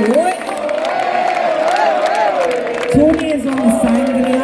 what? Tony is on the sangria.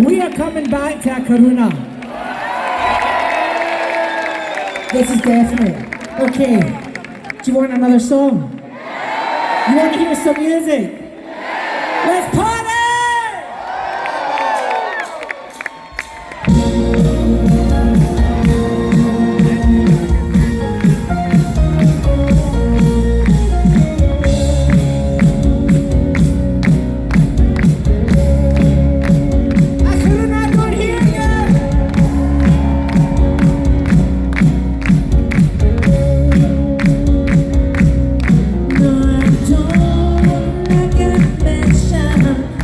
We are coming back to Karuna. This is definite. Okay, do you want another song? You want to hear some music? Let's party! No, I don't like a mention.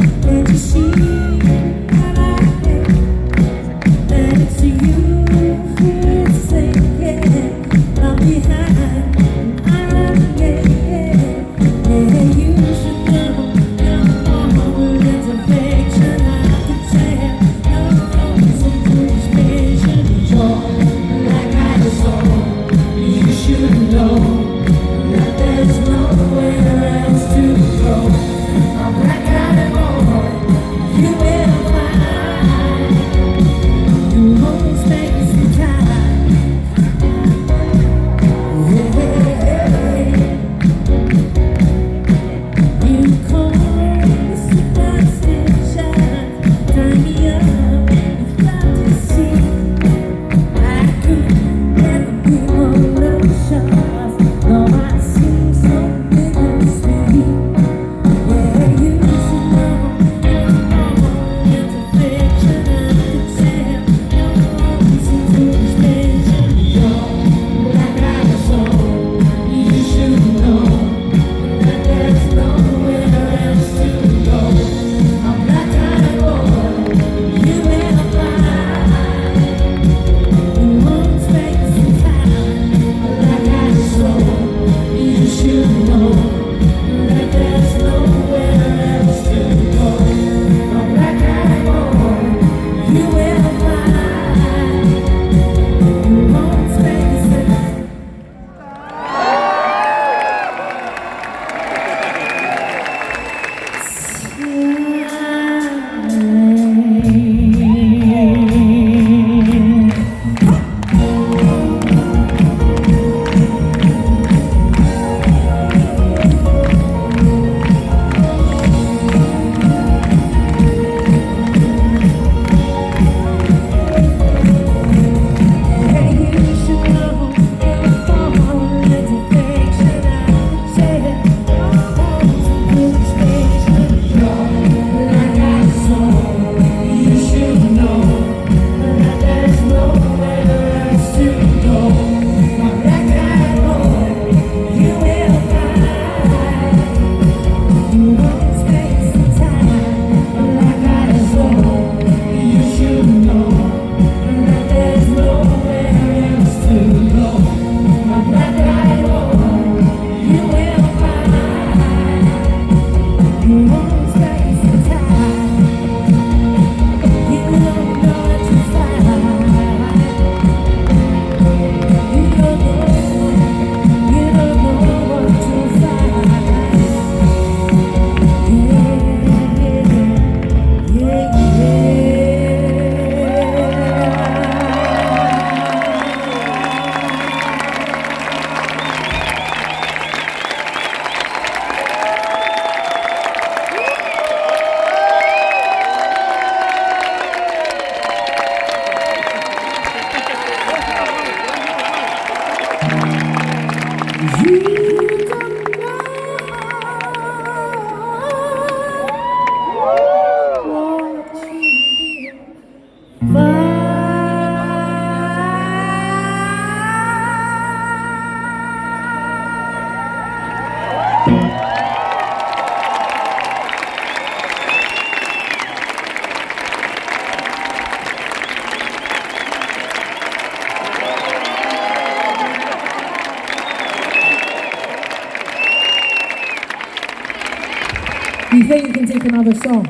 you think you can take another song?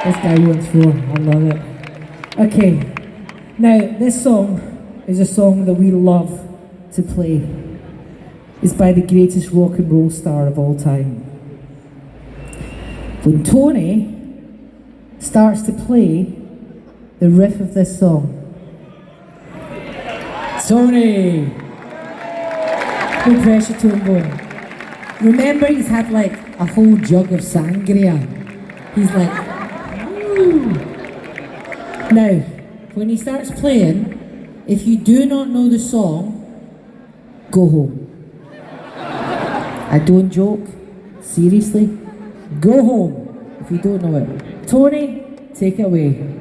This guy wants four. I love it. Okay. Now, this song is a song that we love to play. It's by the greatest rock and roll star of all time. When Tony starts to play the riff of this song, Tony! No pressure to him, boy. Remember, he's had like a whole jug of sangria. He's like, ooh. Now, when he starts playing, if you do not know the song, go home. I don't joke. Seriously, go home if you don't know it. Tony, take it away.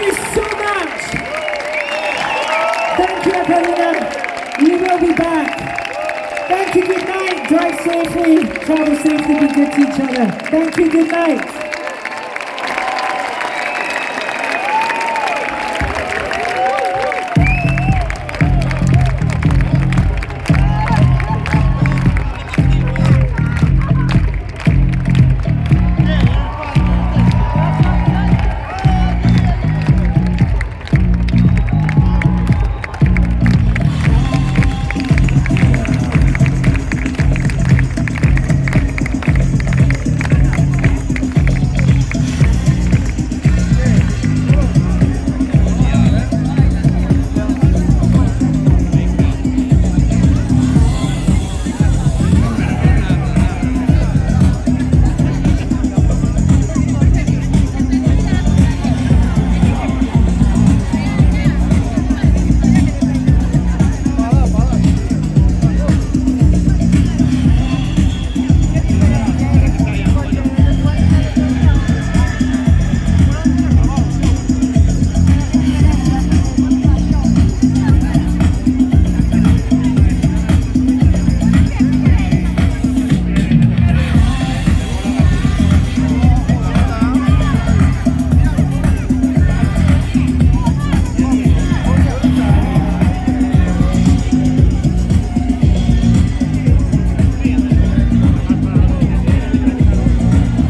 you so much. Thank you, Evelina. We will be back. Thank you, good night. Drive safely, travel safely, be good to each other. Thank you, good night.